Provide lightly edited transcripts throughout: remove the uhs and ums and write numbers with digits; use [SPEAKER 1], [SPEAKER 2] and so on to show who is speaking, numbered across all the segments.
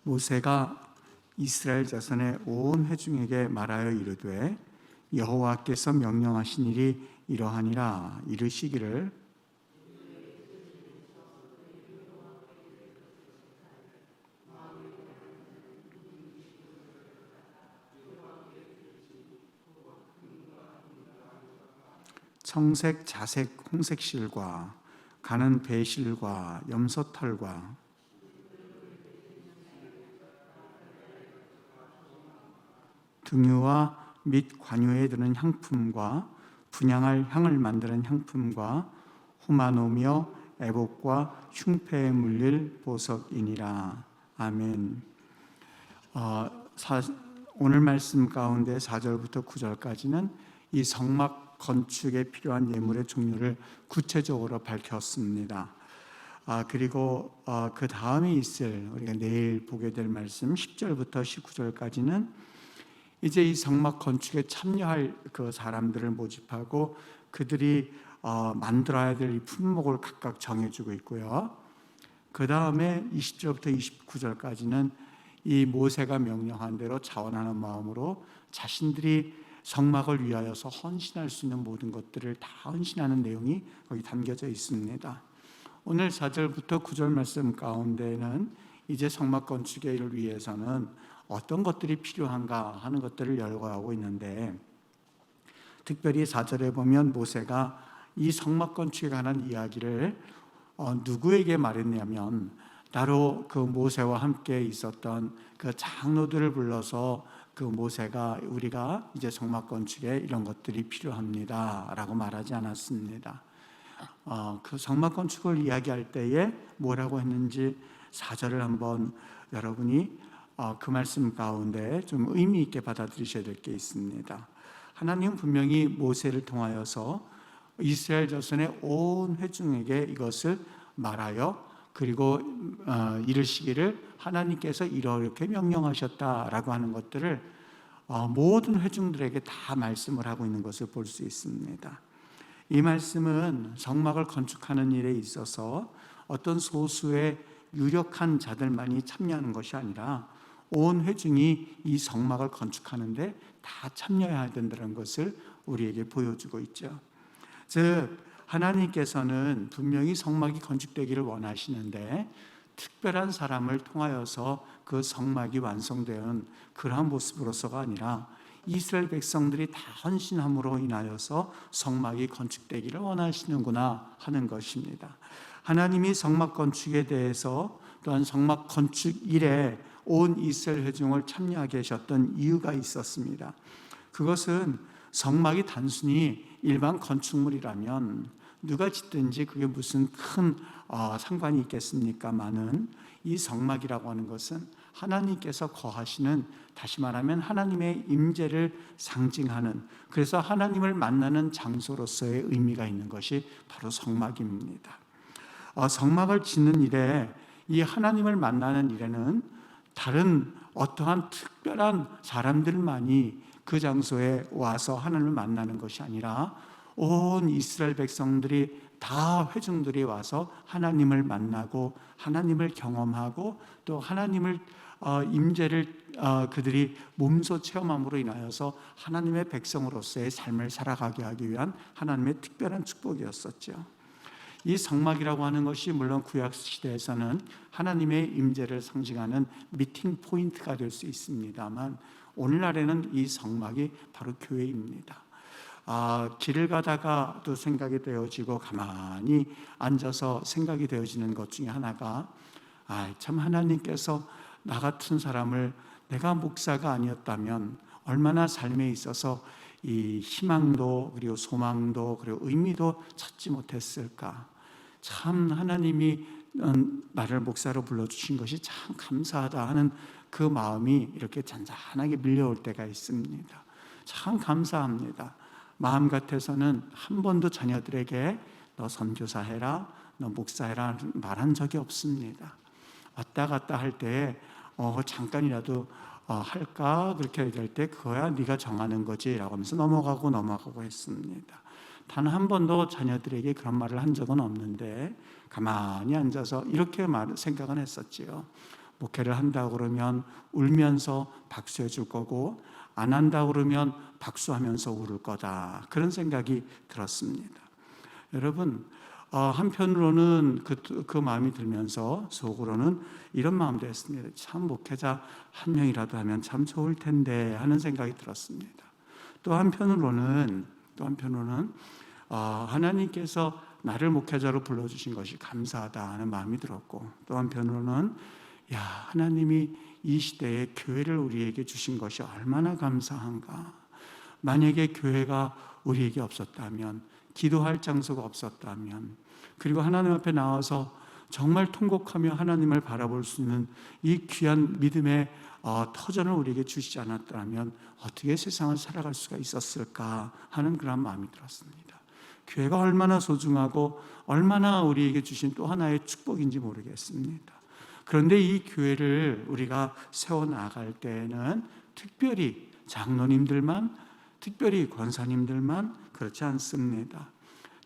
[SPEAKER 1] 모세가 이스라엘 자손의 온 회중에게 말하여 이르되 여호와께서 명령하신 일이 이러하니라. 이르시기를 청색, 자색, 홍색실과 가는 배실과 염소털과 등유와 및 관유에 드는 향품과 분향할 향을 만드는 향품과 후마노며 애복과 흉패에 물릴 보석이니라. 아멘. 오늘 말씀 가운데 4절부터 9절까지는 이 성막 건축에 필요한 예물의 종류를 구체적으로 밝혔습니다. 그리고 그 다음에 있을 우리가 내일 보게 될 말씀 10절부터 19절까지는 이제 이 성막 건축에 참여할 그 사람들을 모집하고 그들이 만들어야 될 이 품목을 각각 정해주고 있고요. 그 다음에 20절부터 29절까지는 이 모세가 명령한 대로 자원하는 마음으로 자신들이 성막을 위하여서 헌신할 수 있는 모든 것들을 다 헌신하는 내용이 거기 담겨져 있습니다. 오늘 4절부터 9절 말씀 가운데는 이제 성막 건축의 일을 위해서는 어떤 것들이 필요한가 하는 것들을 열거하고 있는데, 특별히 4절에 보면 모세가 이 성막 건축에 관한 이야기를 누구에게 말했냐면 바로 그 모세와 함께 있었던 그 장로들을 불러서 그 모세가 우리가 이제 성막 건축에 이런 것들이 필요합니다 라고 말하지 않았습니다. 그 성막 건축을 이야기할 때에 뭐라고 했는지 4절을 한번 여러분이 그 말씀 가운데 좀 의미 있게 받아들이셔야 될 게 있습니다. 하나님은 분명히 모세를 통하여서 이스라엘 자손의 온 회중에게 이것을 말하여 그리고 이르시기를 하나님께서 이렇게 명령하셨다라고 하는 것들을 모든 회중들에게 다 말씀을 하고 있는 것을 볼 수 있습니다. 이 말씀은 성막을 건축하는 일에 있어서 어떤 소수의 유력한 자들만이 참여하는 것이 아니라 온 회중이 이 성막을 건축하는데 다 참여해야 된다는 것을 우리에게 보여주고 있죠. 즉 하나님께서는 분명히 성막이 건축되기를 원하시는데 특별한 사람을 통하여서 그 성막이 완성되는 그러한 모습으로서가 아니라 이스라엘 백성들이 다 헌신함으로 인하여서 성막이 건축되기를 원하시는구나 하는 것입니다. 하나님이 성막 건축에 대해서 또한 성막 건축 일에 온 이스라엘 회중을 참여하게 하셨던 이유가 있었습니다. 그것은 성막이 단순히 일반 건축물이라면 누가 짓든지 그게 무슨 큰 상관이 있겠습니까마는 이 성막이라고 하는 것은 하나님께서 거하시는, 다시 말하면 하나님의 임재를 상징하는, 그래서 하나님을 만나는 장소로서의 의미가 있는 것이 바로 성막입니다. 성막을 짓는 일에, 이 하나님을 만나는 일에는 다른 어떠한 특별한 사람들만이 그 장소에 와서 하나님을 만나는 것이 아니라 온 이스라엘 백성들이 다 회중들이 와서 하나님을 만나고 하나님을 경험하고 또 하나님을 임재를 그들이 몸소 체험함으로 인하여서 하나님의 백성으로서의 삶을 살아가게 하기 위한 하나님의 특별한 축복이었었죠. 이 성막이라고 하는 것이 물론 구약 시대에서는 하나님의 임재를 상징하는 미팅 포인트가 될 수 있습니다만 오늘날에는 이 성막이 바로 교회입니다. 길을 가다가 또 생각이 되어지고 가만히 앉아서 생각이 되어지는 것 중에 하나가 참 하나님께서 나 같은 사람을 내가 목사가 아니었다면 얼마나 삶에 있어서 이 희망도 그리고 소망도 그리고 의미도 찾지 못했을까. 참 하나님이 나를 목사로 불러주신 것이 참 감사하다 하는 그 마음이 이렇게 잔잔하게 밀려올 때가 있습니다. 참 감사합니다. 마음 같아서는 한 번도 자녀들에게 너 선교사 해라, 너 목사해라 말한 적이 없습니다. 왔다 갔다 할 때 잠깐이라도 할까 그렇게 얘기할 때 그거야 네가 정하는 거지 라고 하면서 넘어가고 했습니다. 단 한 번도 자녀들에게 그런 말을 한 적은 없는데 가만히 앉아서 이렇게 생각은 했었지요. 목회를 한다고 그러면 울면서 박수해 줄 거고 안 한다고 그러면 박수하면서 울을 거다. 그런 생각이 들었습니다. 여러분, 한편으로는 그 마음이 들면서 속으로는 이런 마음도 했습니다. 참 목회자 한 명이라도 하면 참 좋을 텐데 하는 생각이 들었습니다. 또 한편으로는 하나님께서 나를 목회자로 불러주신 것이 감사하다 하는 마음이 들었고, 또 한편으로는 하나님이 이 시대에 교회를 우리에게 주신 것이 얼마나 감사한가. 만약에 교회가 우리에게 없었다면, 기도할 장소가 없었다면, 그리고 하나님 앞에 나와서 정말 통곡하며 하나님을 바라볼 수 있는 이 귀한 믿음의 터전을 우리에게 주시지 않았다면 어떻게 세상을 살아갈 수가 있었을까 하는 그런 마음이 들었습니다. 교회가 얼마나 소중하고 얼마나 우리에게 주신 또 하나의 축복인지 모르겠습니다. 그런데 이 교회를 우리가 세워나갈 때에는 특별히 장로님들만, 특별히 권사님들만 그렇지 않습니다.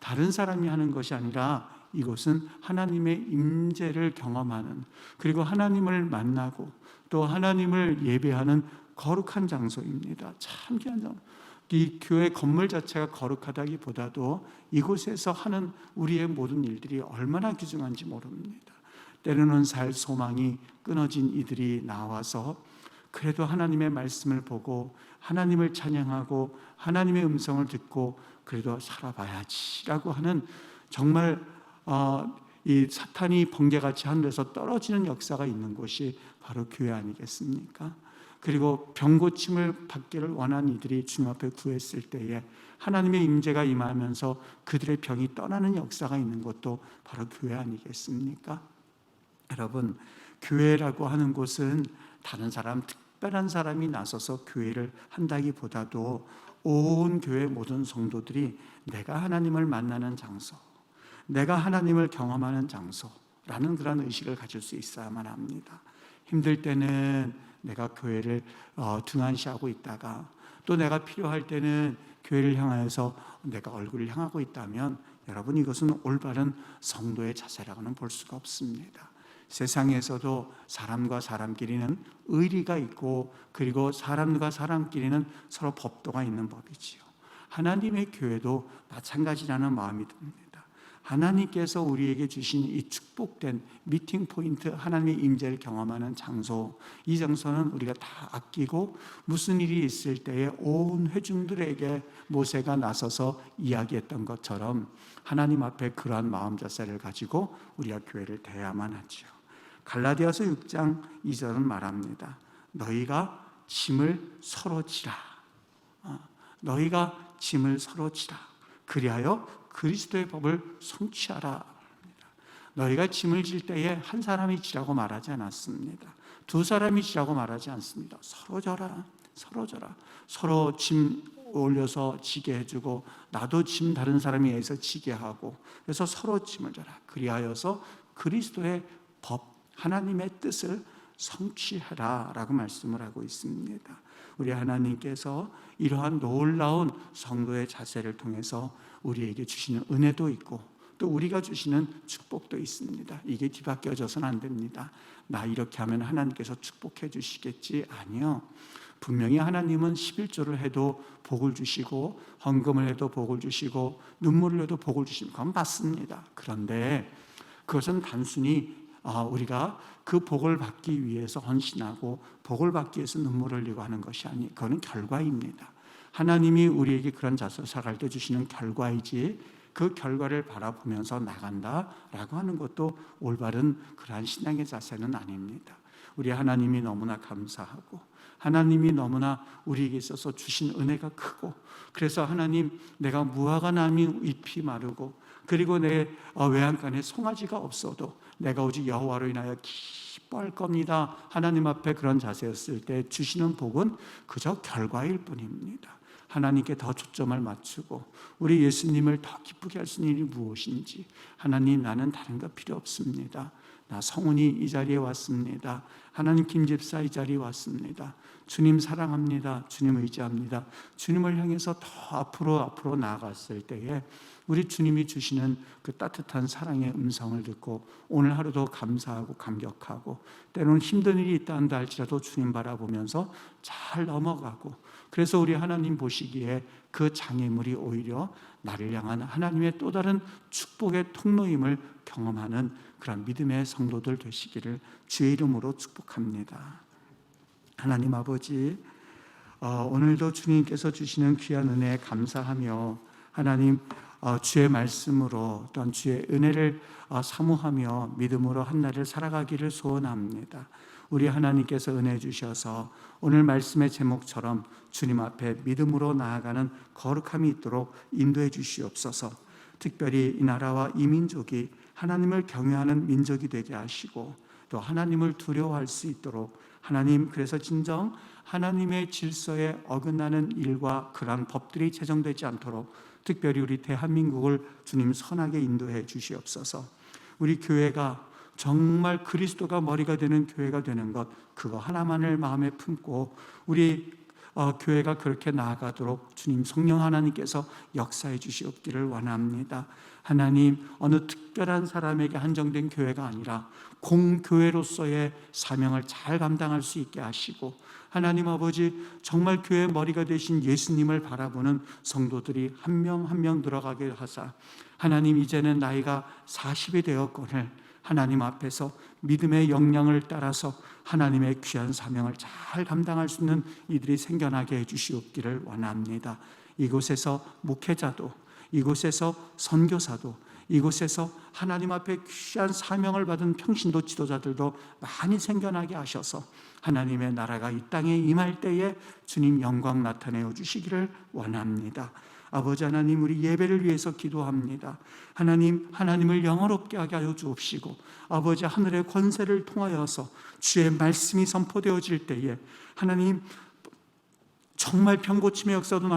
[SPEAKER 1] 다른 사람이 하는 것이 아니라 이곳은 하나님의 임재를 경험하는, 그리고 하나님을 만나고 또 하나님을 예배하는 거룩한 장소입니다. 참 귀한 장소. 이 교회 건물 자체가 거룩하다기보다도 이곳에서 하는 우리의 모든 일들이 얼마나 귀중한지 모릅니다. 때로는 살 소망이 끊어진 이들이 나와서 그래도 하나님의 말씀을 보고 하나님을 찬양하고 하나님의 음성을 듣고 그래도 살아봐야지라고 하는, 정말 이 사탄이 번개같이 하늘에서 떨어지는 역사가 있는 곳이 바로 교회 아니겠습니까? 그리고 병 고침을 받기를 원한 이들이 주님 앞에 구했을 때에 하나님의 임재가 임하면서 그들의 병이 떠나는 역사가 있는 것도 바로 교회 아니겠습니까? 여러분, 교회라고 하는 곳은 다른 사람, 특별한 사람이 나서서 교회를 한다기보다도 온 교회 모든 성도들이 내가 하나님을 만나는 장소, 내가 하나님을 경험하는 장소라는 그런 의식을 가질 수 있어야만 합니다. 힘들 때는 내가 교회를 등한시하고 있다가 또 내가 필요할 때는 교회를 향하여서 내가 얼굴을 향하고 있다면 여러분, 이것은 올바른 성도의 자세라고는 볼 수가 없습니다. 세상에서도 사람과 사람끼리는 의리가 있고, 그리고 사람과 사람끼리는 서로 법도가 있는 법이지요. 하나님의 교회도 마찬가지라는 마음이 듭니다. 하나님께서 우리에게 주신 이 축복된 미팅 포인트, 하나님의 임재를 경험하는 장소, 이 장소는 우리가 다 아끼고 무슨 일이 있을 때에 온 회중들에게 모세가 나서서 이야기했던 것처럼 하나님 앞에 그러한 마음 자세를 가지고 우리가 교회를 대해야만 하죠. 갈라디아서 6장 2절은 말합니다. 너희가 짐을 서로 지라. 너희가 짐을 서로 지라. 그리하여 그리스도의 법을 성취하라. 너희가 짐을 질 때에 한 사람이 지라고 말하지 않았습니다. 두 사람이 지라고 말하지 않습니다. 서로 져라. 서로 져라. 서로 짐 올려서 지게 해주고 나도 짐 다른 사람에 의해서 지게 하고, 그래서 서로 짐을 져라. 그리하여서 그리스도의 법, 하나님의 뜻을 성취하라 라고 말씀을 하고 있습니다. 우리 하나님께서 이러한 놀라운 성도의 자세를 통해서 우리에게 주시는 은혜도 있고 또 우리가 주시는 축복도 있습니다. 이게 뒤바뀌어져서는 안 됩니다. 나 이렇게 하면 하나님께서 축복해 주시겠지? 아니요. 분명히 하나님은 11조를 해도 복을 주시고 헌금을 해도 복을 주시고 눈물을 해도 복을 주시고 그건 맞습니다. 그런데 그것은 단순히 우리가 그 복을 받기 위해서 헌신하고 복을 받기 위해서 눈물을 흘리고 하는 것이 아니, 그거는 결과입니다. 하나님이 우리에게 그런 자세를 살아갈 때 주시는 결과이지, 그 결과를 바라보면서 나간다라고 하는 것도 올바른 그러한 신앙의 자세는 아닙니다. 우리 하나님이 너무나 감사하고 하나님이 너무나 우리에게 있어서 주신 은혜가 크고, 그래서 하나님, 내가 무화과 나무 잎이 마르고 그리고 내 외양간에 송아지가 없어도 내가 오직 여호와로 인하여 기뻐할 겁니다. 하나님 앞에 그런 자세였을 때 주시는 복은 그저 결과일 뿐입니다. 하나님께 더 초점을 맞추고 우리 예수님을 더 기쁘게 할 수 있는 일이 무엇인지, 하나님, 나는 다른 거 필요 없습니다. 나 성훈이 이 자리에 왔습니다. 하나님 김집사 이 자리에 왔습니다. 주님 사랑합니다. 주님 의지합니다. 주님을 향해서 더 앞으로 나아갔을 때에 우리 주님이 주시는 그 따뜻한 사랑의 음성을 듣고 오늘 하루도 감사하고 감격하고, 때로는 힘든 일이 있다 한다 할지라도 주님 바라보면서 잘 넘어가고, 그래서 우리 하나님 보시기에 그 장애물이 오히려 나를 향한 하나님의 또 다른 축복의 통로임을 경험하는 그런 믿음의 성도들 되시기를 주의 이름으로 축복합니다. 하나님 아버지, 오늘도 주님께서 주시는 귀한 은혜에 감사하며 하나님 주의 말씀으로 또한 주의 은혜를 사모하며 믿음으로 한 날을 살아가기를 소원합니다. 우리 하나님께서 은혜 주셔서 오늘 말씀의 제목처럼 주님 앞에 믿음으로 나아가는 거룩함이 있도록 인도해 주시옵소서. 특별히 이 나라와 이 민족이 하나님을 경외하는 민족이 되게 하시고 또 하나님을 두려워할 수 있도록, 하나님 그래서 진정 하나님의 질서에 어긋나는 일과 그러한 법들이 제정되지 않도록 특별히 우리 대한민국을 주님 선하게 인도해 주시옵소서. 우리 교회가 정말 그리스도가 머리가 되는 교회가 되는 것, 그거 하나만을 마음에 품고 우리 교회가 그렇게 나아가도록 주님 성령 하나님께서 역사해 주시옵기를 원합니다. 하나님, 어느 특별한 사람에게 한정된 교회가 아니라 공교회로서의 사명을 잘 감당할 수 있게 하시고, 하나님 아버지 정말 교회의 머리가 되신 예수님을 바라보는 성도들이 한 명 한 명 들어가게 하사, 하나님 이제는 나이가 40이 되었거늘 하나님 앞에서 믿음의 역량을 따라서 하나님의 귀한 사명을 잘 감당할 수 있는 이들이 생겨나게 해주시옵기를 원합니다. 이곳에서 목회자도, 이곳에서 선교사도, 이곳에서 하나님 앞에 귀한 사명을 받은 평신도 지도자들도 많이 생겨나게 하셔서 하나님의 나라가 이 땅에 임할 때에 주님 영광 나타내어 주시기를 원합니다. 아버지 하나님, 우리 예배를 위해서 기도합니다. 하나님, 하나님을 영화롭게 하게 하여 주옵시고, 아버지 하늘의 권세를 통하여서 주의 말씀이 선포되어질 때에 하나님 정말 병고침의 역사도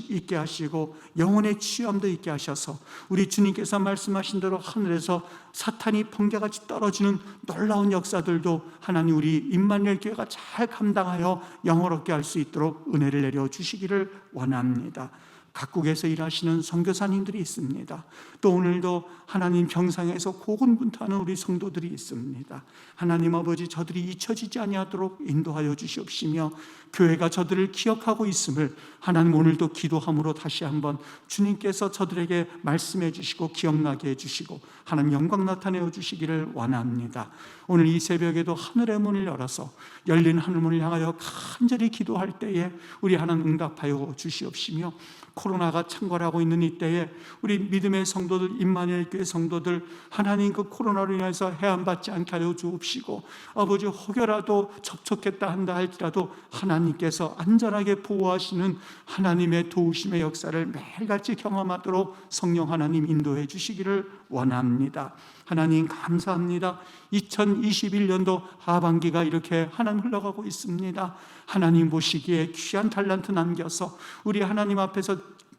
[SPEAKER 1] 있게 하시고 영혼의 치유함도 있게 하셔서 우리 주님께서 말씀하신 대로 하늘에서 사탄이 번개같이 떨어지는 놀라운 역사들도 하나님 우리 임마누엘 교회가 잘 감당하여 영화롭게 할 수 있도록 은혜를 내려 주시기를 원합니다. 각국에서 일하시는 선교사님들이 있습니다. 또 오늘도 하나님 병상에서 고군분투하는 우리 성도들이 있습니다. 하나님 아버지, 저들이 잊혀지지 아니하도록 인도하여 주시옵시며 교회가 저들을 기억하고 있음을 하나님 오늘도 기도함으로 다시 한번 주님께서 저들에게 말씀해 주시고 기억나게 해주시고 하나님 영광 나타내어 주시기를 원합니다. 오늘 이 새벽에도 하늘의 문을 열어서 열린 하늘문을 향하여 간절히 기도할 때에 우리 하나님 응답하여 주시옵시며, 코로나가 창궐하고 있는 이때에 우리 믿음의 성도들, 임마누엘 교회 성도들 하나님 그 코로나로 인해서 해안받지 않게 하여 주옵시고, 아버지 혹여라도 접촉했다 한다 할지라도 하나님께서 안전하게 보호하시는 하나님의 도우심의 역사를 매일같이 경험하도록 성령 하나님 인도해 주시기를 원합니다. 하나님 감사합니다. 2021년도 하반기가 이렇게 하나님 흘러가고 있습니다. 하나님 보시기에 귀한 달란트 남겨서 우리 하나님 앞에서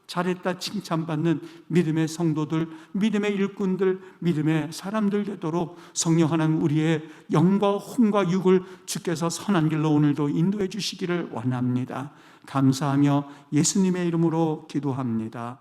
[SPEAKER 1] 잘했다 칭찬받는 믿음의 성도들, 믿음의 일꾼들, 믿음의 사람들 되도록 성령 하나님 우리의 영과 혼과 육을 주께서 선한 길로 오늘도 인도해 주시기를 원합니다. 감사하며 예수님의 이름으로 기도합니다.